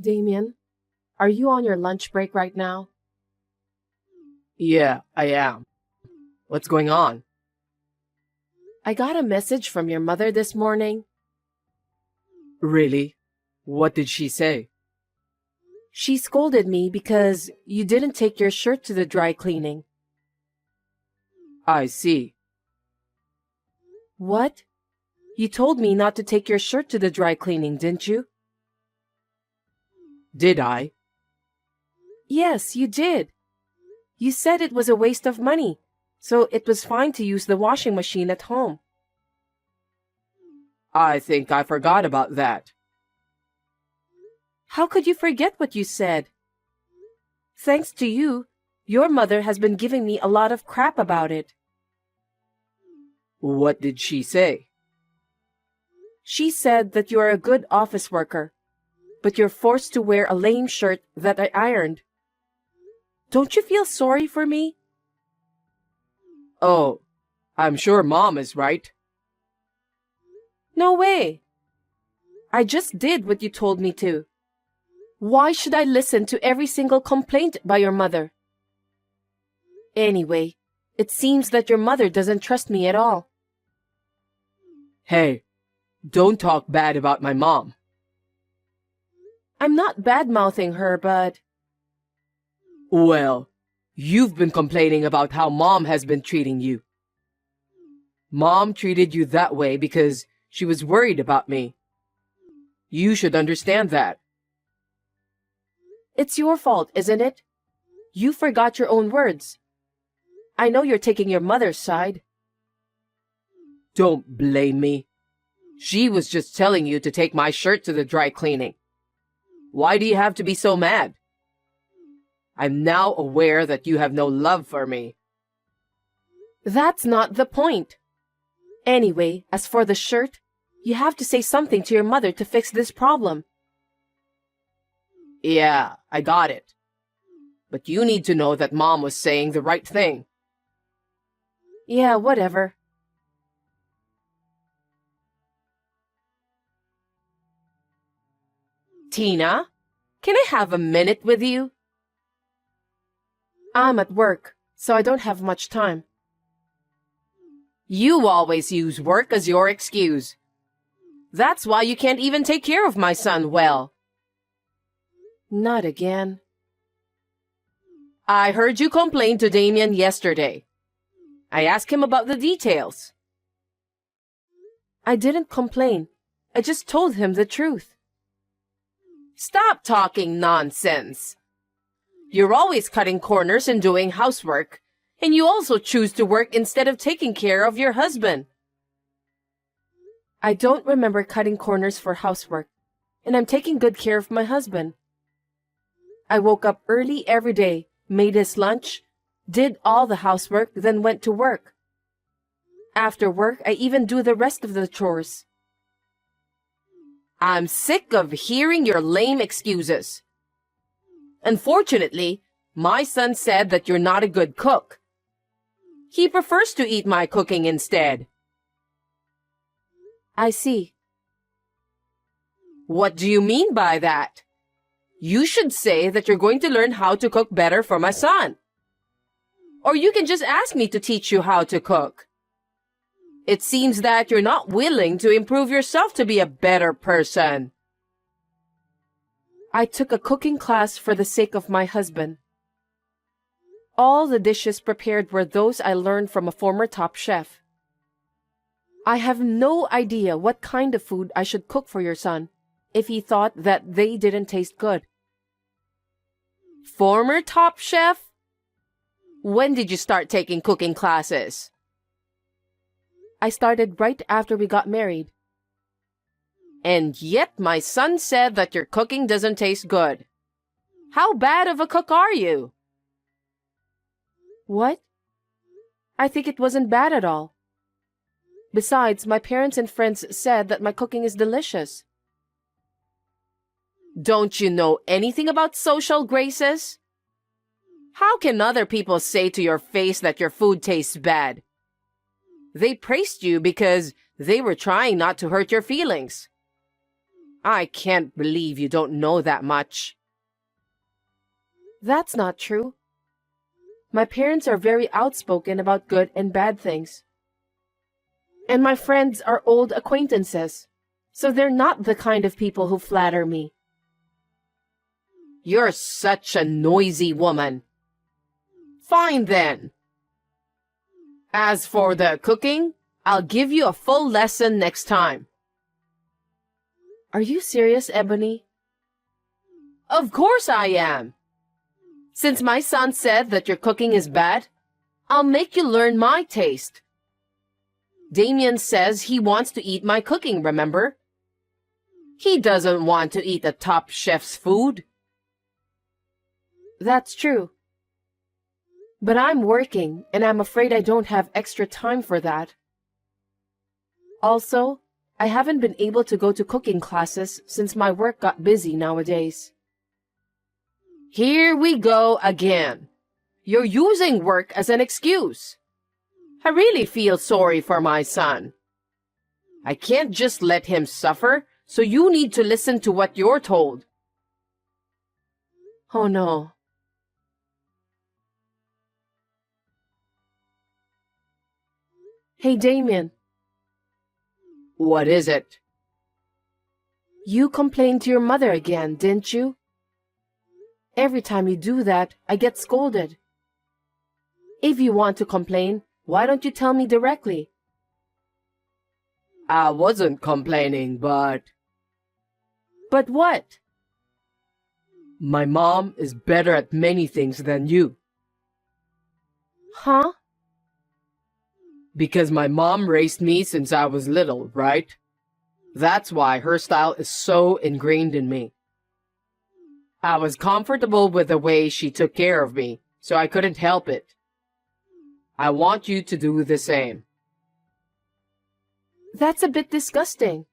Damien, are you on your lunch break right now? Yeah, I am. What's going on? I got a message from your mother this morning. Really? What did she say? She scolded me because you didn't take your shirt to the dry cleaning. I see. What? You told me not to take your shirt to the dry cleaning, didn't you? Did I? Yes, you did. You said it was a waste of money, so it was fine to use the washing machine at home. I think I forgot about that. How could you forget what you said? Thanks to you, your mother has been giving me a lot of crap about it. What did she say? She said that you are a good office worker, but you're forced to wear a lame shirt that I ironed. Don't you feel sorry for me? Oh, I'm sure Mom is right. No way. I just did what you told me to. Why should I listen to every single complaint by your mother? Anyway, it seems that your mother doesn't trust me at all. Hey, don't talk bad about my mom. I'm not bad-mouthing her, but... Well, you've been complaining about how Mom has been treating you. Mom treated you that way because she was worried about me. You should understand that. It's your fault, isn't it? You forgot your own words. I know you're taking your mother's side. Don't blame me. She was just telling you to take my shirt to the dry cleaning. Why do you have to be so mad? I'm now aware that you have no love for me. That's not the point. Anyway, as for the shirt, you have to say something to your mother to fix this problem. Yeah, I got it. But you need to know that Mom was saying the right thing. Yeah, whatever. Tina, can I have a minute with you? I'm at work, so I don't have much time. You always use work as your excuse. That's why you can't even take care of my son well. Not again. I heard you complain to Damien yesterday. I asked him about the details. I didn't complain. I just told him the truth. Stop talking nonsense. You're always cutting corners and doing housework, and you also choose to work instead of taking care of your husband. I don't remember cutting corners for housework, and I'm taking good care of my husband. I woke up early every day, made his lunch, did all the housework, then went to work. After work, I even do the rest of the chores. I'm sick of hearing your lame excuses. Unfortunately, my son said that you're not a good cook. He prefers to eat my cooking instead. I see. What do you mean by that? You should say that you're going to learn how to cook better for my son. Or you can just ask me to teach you how to cook. It seems that you're not willing to improve yourself to be a better person. I took a cooking class for the sake of my husband. All the dishes prepared were those I learned from a former top chef. I have no idea what kind of food I should cook for your son if he thought that they didn't taste good. Former top chef? When did you start taking cooking classes? I started right after we got married. And yet my son said that your cooking doesn't taste good. How bad of a cook are you? What? I think it wasn't bad at all. Besides, my parents and friends said that my cooking is delicious. Don't you know anything about social graces? How can other people say to your face that your food tastes bad? They praised you because they were trying not to hurt your feelings. I can't believe you don't know that much. That's not true. My parents are very outspoken about good and bad things. And my friends are old acquaintances, so they're not the kind of people who flatter me. You're such a noisy woman. Fine then. As for the cooking, I'll give you a full lesson next time. Are you serious, Ebony? Of course I am. Since my son said that your cooking is bad, I'll make you learn my taste. Damien says he wants to eat my cooking, remember? He doesn't want to eat the top chef's food. That's true. But I'm working, and I'm afraid I don't have extra time for that. Also, I haven't been able to go to cooking classes since my work got busy nowadays. Here we go again. You're using work as an excuse. I really feel sorry for my son. I can't just let him suffer, so you need to listen to what you're told. Oh no. Hey, Damien. What is it? You complained to your mother again, didn't you? Every time you do that, I get scolded. If you want to complain, why don't you tell me directly? I wasn't complaining, but... But what? My mom is better at many things than you. Huh? Because my mom raised me since I was little, right? That's why her style is so ingrained in me. I was comfortable with the way she took care of me, so I couldn't help it. I want you to do the same. That's a bit disgusting.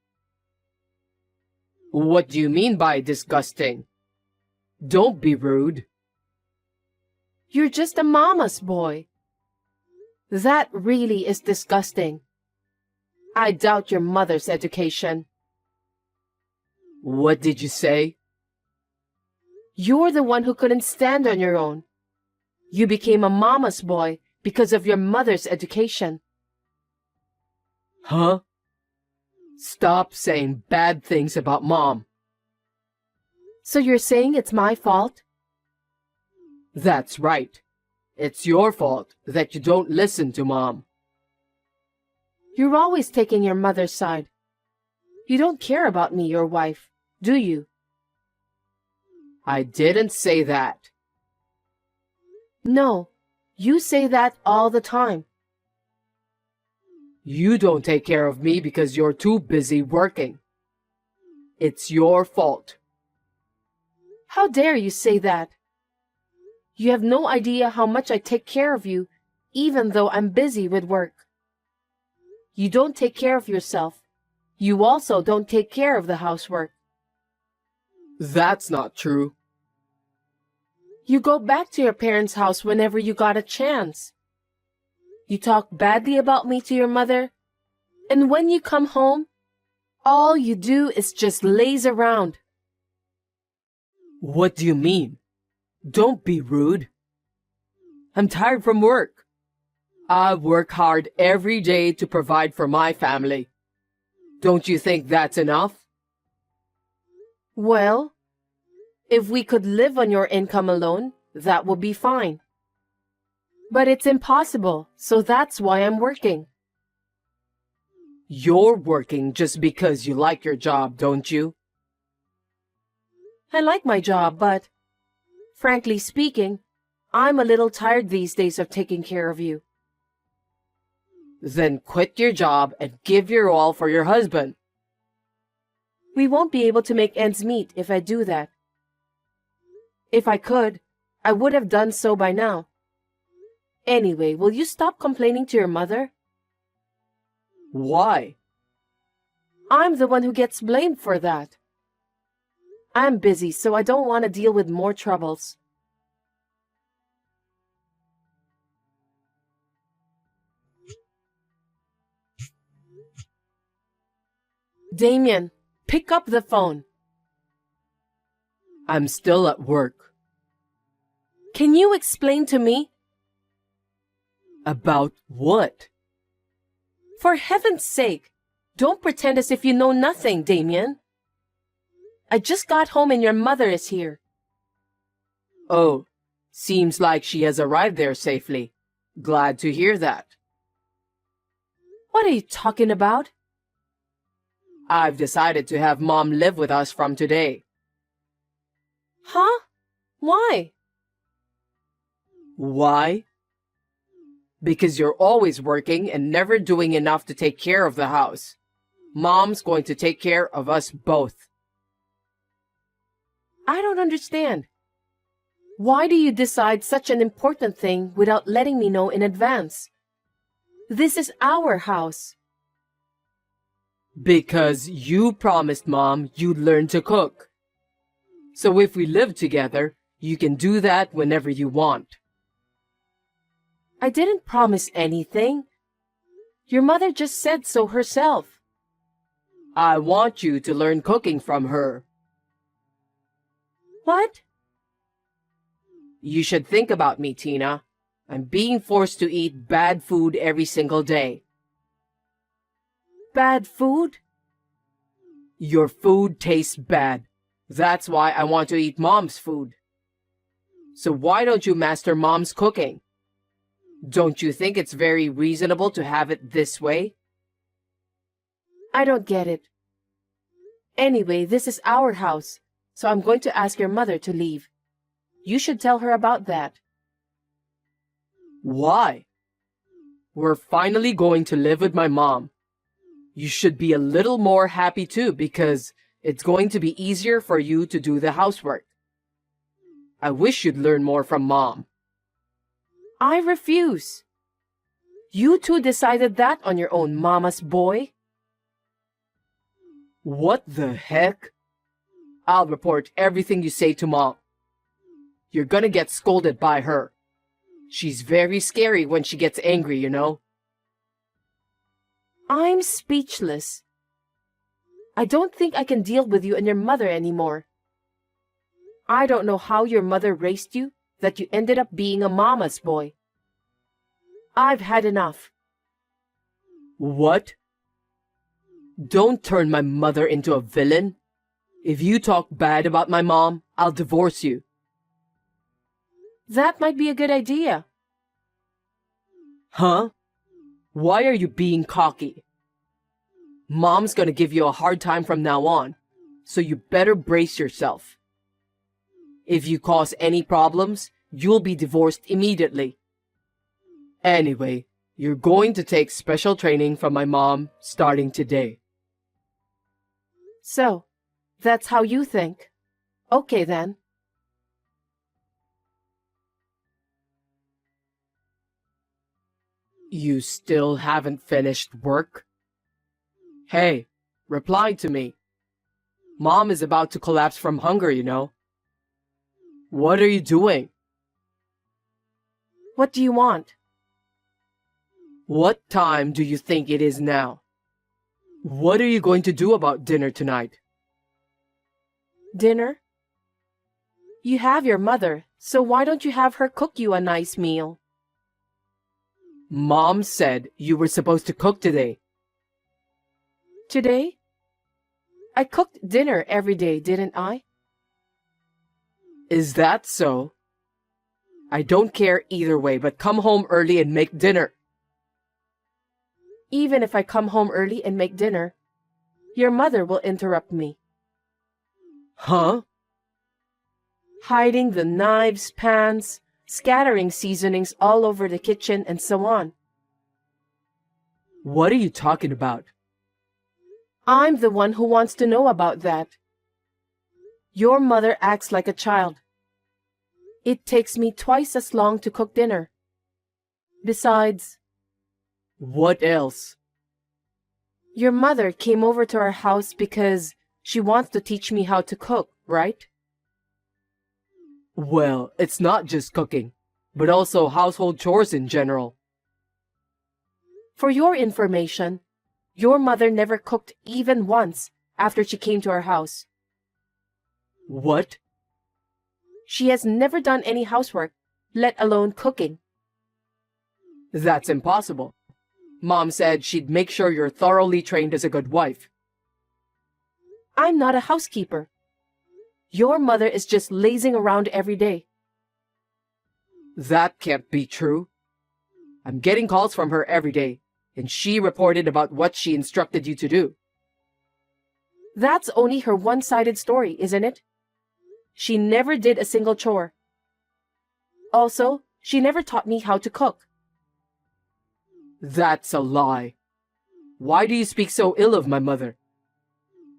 What do you mean by disgusting? Don't be rude. You're just a mama's boy. That really is disgusting. I doubt your mother's education. What did you say? You're the one who couldn't stand on your own. You became a mama's boy because of your mother's education. Huh? Stop saying bad things about Mom. So you're saying it's my fault? That's right. It's your fault that you don't listen to Mom. You're always taking your mother's side. You don't care about me, your wife, do you? I didn't say that. No, you say that all the time. You don't take care of me because you're too busy working. It's your fault. How dare you say that? You have no idea how much I take care of you, even though I'm busy with work. You don't take care of yourself. You also don't take care of the housework. That's not true. You go back to your parents' house whenever you got a chance. You talk badly about me to your mother, and when you come home, all you do is just laze around. What do you mean? Don't be rude. I'm tired from work. I work hard every day to provide for my family. Don't you think that's enough? Well, if we could live on your income alone, that would be fine. But it's impossible, so that's why I'm working. You're working just because you like your job, don't you? I like my job, but, frankly speaking, I'm a little tired these days of taking care of you. Then quit your job and give your all for your husband. We won't be able to make ends meet if I do that. If I could, I would have done so by now. Anyway, will you stop complaining to your mother? Why? I'm the one who gets blamed for that. I'm busy, so I don't want to deal with more troubles. Damien, pick up the phone. I'm still at work. Can you explain to me? About what? For heaven's sake, don't pretend as if you know nothing, Damien. I just got home and your mother is here. Oh, seems like she has arrived there safely. Glad to hear that. What are you talking about? I've decided to have Mom live with us from today. Huh? Why? Why? Because you're always working and never doing enough to take care of the house. Mom's going to take care of us both. I don't understand. Why do you decide such an important thing without letting me know in advance? This is our house. Because you promised Mom you'd learn to cook. So if we live together, you can do that whenever you want. I didn't promise anything. Your mother just said so herself. I want you to learn cooking from her. What? You should think about me, Tina. I'm being forced to eat bad food every single day. Bad food? Your food tastes bad. That's why I want to eat Mom's food. So why don't you master Mom's cooking? Don't you think it's very reasonable to have it this way? I don't get it. Anyway, this is our house, so I'm going to ask your mother to leave. You should tell her about that. Why? We're finally going to live with my mom. You should be a little more happy too, because it's going to be easier for you to do the housework. I wish you'd learn more from Mom. I refuse. You two decided that on your own, Mama's boy. What the heck? I'll report everything you say to Mom. You're gonna get scolded by her. She's very scary when she gets angry, you know. I'm speechless. I don't think I can deal with you and your mother anymore. I don't know how your mother raised you, that you ended up being a mama's boy. I've had enough. What? Don't turn my mother into a villain. If you talk bad about my mom, I'll divorce you. That might be a good idea. Huh? Why are you being cocky? Mom's gonna give you a hard time from now on, so you better brace yourself. If you cause any problems, you'll be divorced immediately. Anyway, you're going to take special training from my mom starting today. So, that's how you think. Okay then. You still haven't finished work? Hey, reply to me. Mom is about to collapse from hunger, you know. What are you doing? What do you want? What time do you think it is now? What are you going to do about dinner tonight? Dinner? You have your mother, so why don't you have her cook you a nice meal? Mom said you were supposed to cook today. Today? I cooked dinner every day, didn't I? Is that so? I don't care either way, but come home early and make dinner. Even if I come home early and make dinner, your mother will interrupt me. Huh? Hiding the knives, pans, scattering seasonings all over the kitchen, and so on. What are you talking about? I'm the one who wants to know about that. Your mother acts like a child. It takes me twice as long to cook dinner. Besides... What else? Your mother came over to our house because she wants to teach me how to cook, right? Well, it's not just cooking, but also household chores in general. For your information, your mother never cooked even once after she came to our house. What? She has never done any housework, let alone cooking. That's impossible. Mom said she'd make sure you're thoroughly trained as a good wife. I'm not a housekeeper. Your mother is just lazing around every day. That can't be true. I'm getting calls from her every day, and she reported about what she instructed you to do. That's only her one-sided story, isn't it? She never did a single chore. Also, she never taught me how to cook. That's a lie. Why do you speak so ill of my mother?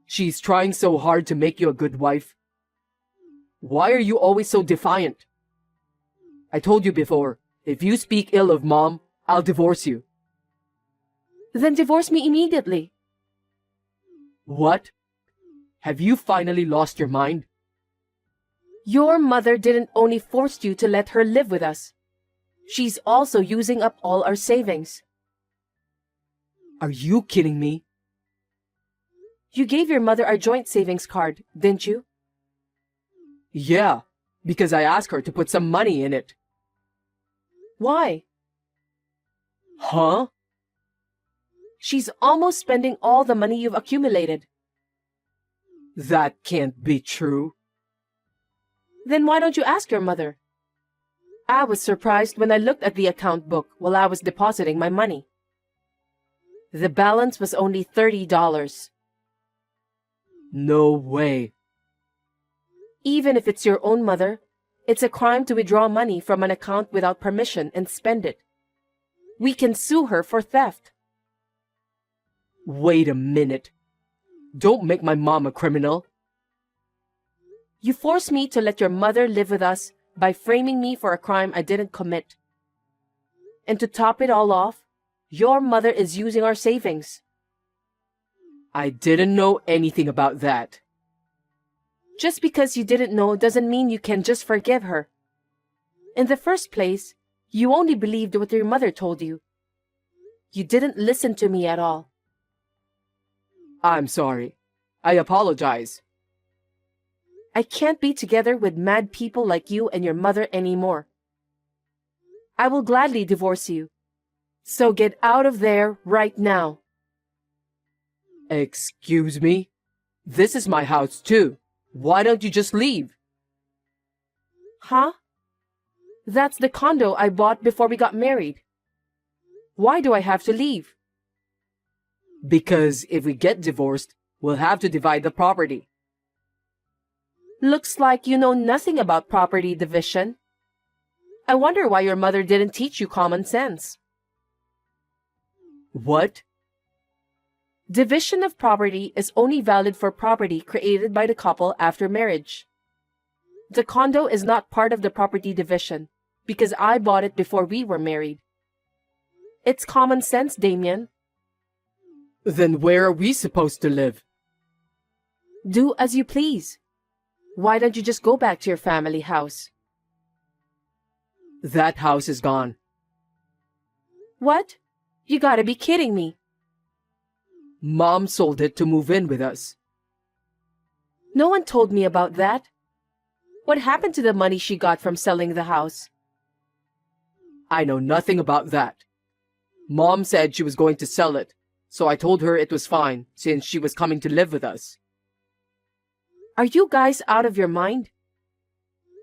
She's trying so hard to make you a good wife. Why are you always so defiant? I told you before, if you speak ill of Mom, I'll divorce you. Then divorce me immediately. What? Have you finally lost your mind? Your mother didn't only force you to let her live with us. She's also using up all our savings. Are you kidding me? You gave your mother our joint savings card, didn't you? Yeah, because I asked her to put some money in it. Why? Huh? She's almost spending all the money you've accumulated. That can't be true. Then why don't you ask your mother? I was surprised when I looked at the account book while I was depositing my money. The balance was only $30. No way. Even if it's your own mother, it's a crime to withdraw money from an account without permission and spend it. We can sue her for theft. Wait a minute. Don't make my mom a criminal. You forced me to let your mother live with us by framing me for a crime I didn't commit. And to top it all off, your mother is using our savings. I didn't know anything about that. Just because you didn't know doesn't mean you can just forgive her. In the first place, you only believed what your mother told you. You didn't listen to me at all. I'm sorry. I apologize. I can't be together with mad people like you and your mother anymore. I will gladly divorce you. So get out of there right now. Excuse me? This is my house too. Why don't you just leave? Huh? That's the condo I bought before we got married. Why do I have to leave? Because if we get divorced, we'll have to divide the property. Looks like you know nothing about property division. I wonder why your mother didn't teach you common sense. What? Division of property is only valid for property created by the couple after marriage. The condo is not part of the property division because I bought it before we were married. It's common sense, Damien. Then where are we supposed to live? Do as you please. Why don't you just go back to your family house? That house is gone. What? You gotta be kidding me. Mom sold it to move in with us. No one told me about that. What happened to the money she got from selling the house? I know nothing about that. Mom said she was going to sell it, so I told her it was fine since she was coming to live with us. Are you guys out of your mind?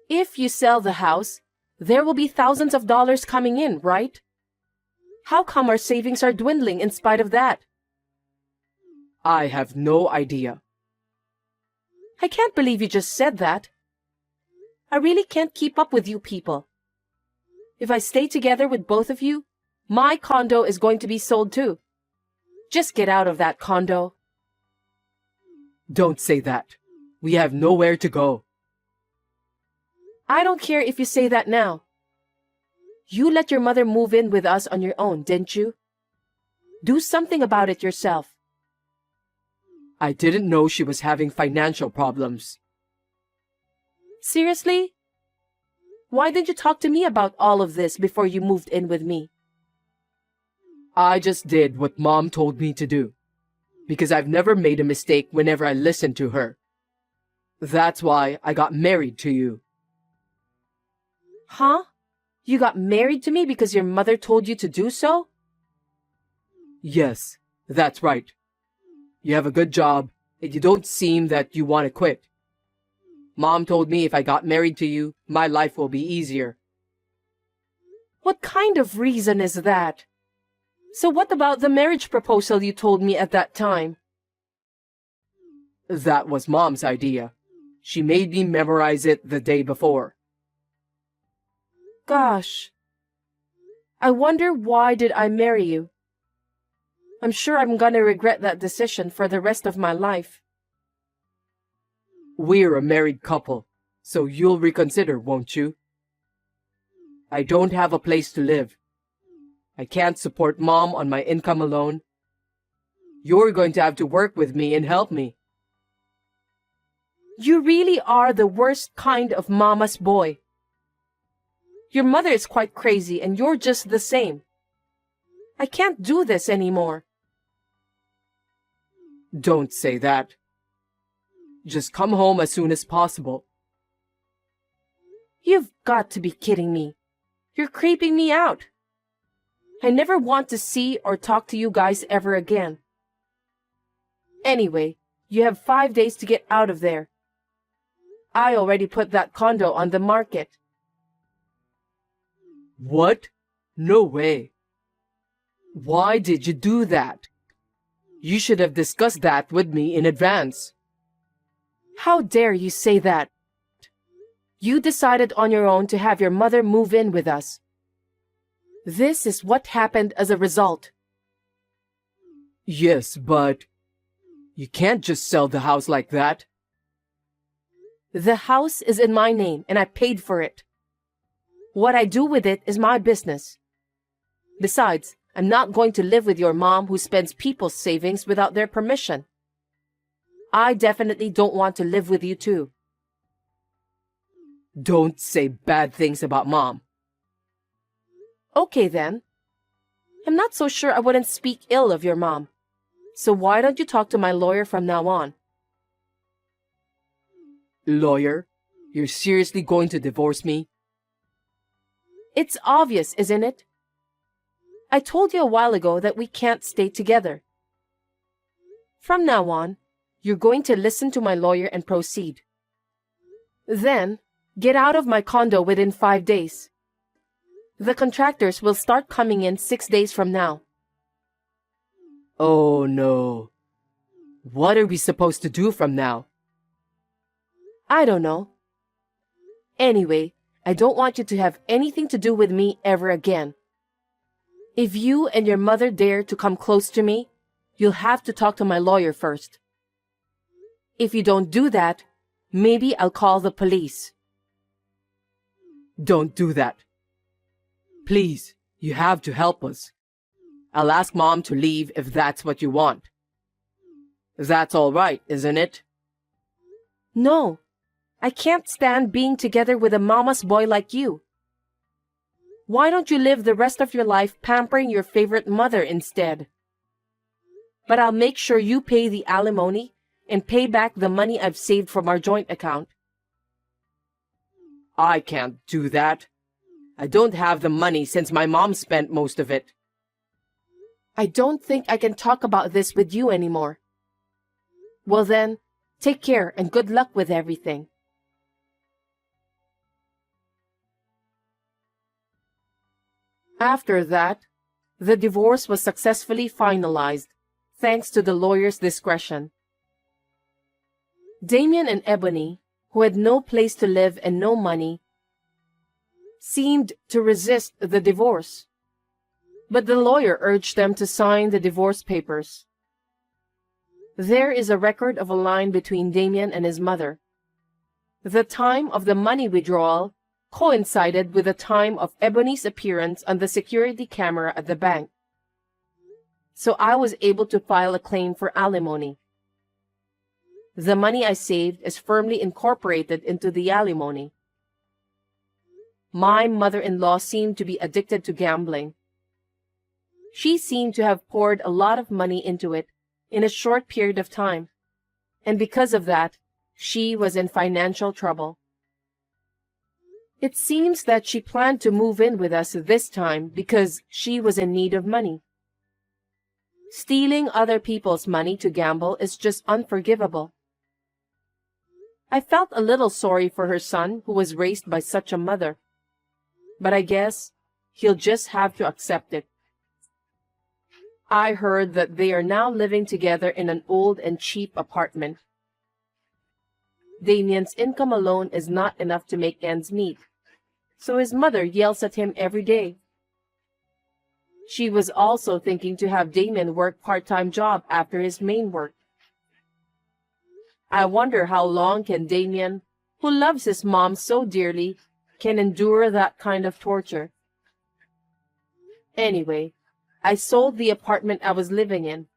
If you sell the house, there will be thousands of dollars coming in, right? How come our savings are dwindling in spite of that? I have no idea. I can't believe you just said that. I really can't keep up with you people. If I stay together with both of you, my condo is going to be sold too. Just get out of that condo. Don't say that. We have nowhere to go. I don't care if you say that now. You let your mother move in with us on your own, didn't you? Do something about it yourself. I didn't know she was having financial problems. Seriously? Why didn't you talk to me about all of this before you moved in with me? I just did what Mom told me to do. because I've never made a mistake whenever I listened to her. That's why I got married to you. Huh? You got married to me because your mother told you to do so? Yes, that's right. You have a good job, and you don't seem that you want to quit. Mom told me if I got married to you, my life will be easier. What kind of reason is that? So what about the marriage proposal you told me at that time? That was Mom's idea. She made me memorize it the day before. Gosh. I wonder why did I marry you? I'm sure I'm gonna regret that decision for the rest of my life. We're a married couple, so you'll reconsider, won't you? I don't have a place to live. I can't support Mom on my income alone. You're going to have to work with me and help me. You really are the worst kind of mama's boy. Your mother is quite crazy and you're just the same. I can't do this anymore. Don't say that. Just come home as soon as possible. You've got to be kidding me. You're creeping me out. I never want to see or talk to you guys ever again. Anyway, you have 5 days to get out of there. I already put that condo on the market. What? No way. Why did you do that? You should have discussed that with me in advance. How dare you say that? You decided on your own to have your mother move in with us. This is what happened as a result. Yes, but you can't just sell the house like that. The house is in my name and I paid for it. What I do with it is my business. Besides, I'm not going to live with your mom who spends people's savings without their permission. I definitely don't want to live with you too. Don't say bad things about Mom. Okay then. I'm not so sure I wouldn't speak ill of your mom. So why don't you talk to my lawyer from now on? Lawyer? You're seriously going to divorce me? It's obvious, isn't it? I told you a while ago that we can't stay together. From now on, you're going to listen to my lawyer and proceed. Then, get out of my condo within 5 days. The contractors will start coming in 6 days from now. Oh no. What are we supposed to do from now? I don't know. Anyway, I don't want you to have anything to do with me ever again. If you and your mother dare to come close to me, you'll have to talk to my lawyer first. If you don't do that, maybe I'll call the police. Don't do that. Please, you have to help us. I'll ask Mom to leave if that's what you want. That's all right, isn't it? No, I can't stand being together with a mama's boy like you. Why don't you live the rest of your life pampering your favorite mother instead? But I'll make sure you pay the alimony and pay back the money I've saved from our joint account. I can't do that. I don't have the money since my mom spent most of it. I don't think I can talk about this with you anymore. Well then, take care and good luck with everything. After that, the divorce was successfully finalized, thanks to the lawyer's discretion. Damien and Ebony, who had no place to live and no money, seemed to resist the divorce. But the lawyer urged them to sign the divorce papers. There is a record of a line between Damien and his mother. The time of the money withdrawal coincided with the time of Ebony's appearance on the security camera at the bank. So I was able to file a claim for alimony. The money I saved is firmly incorporated into the alimony. My mother-in-law seemed to be addicted to gambling. She seemed to have poured a lot of money into it, in a short period of time, and because of that, she was in financial trouble. It seems that she planned to move in with us this time because she was in need of money. Stealing other people's money to gamble is just unforgivable. I felt a little sorry for her son who was raised by such a mother, but I guess he'll just have to accept it. I heard that they are now living together in an old and cheap apartment. Damien's income alone is not enough to make ends meet, so his mother yells at him every day. She was also thinking to have Damien work part-time job after his main work. I wonder how long can Damien, who loves his mom so dearly, can endure that kind of torture. Anyway, I sold the apartment I was living in.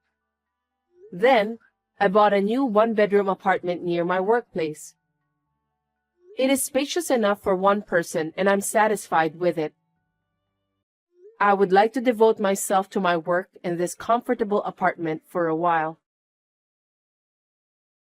Then, I bought a new one-bedroom apartment near my workplace. It is spacious enough for one person, and I'm satisfied with it. I would like to devote myself to my work in this comfortable apartment for a while.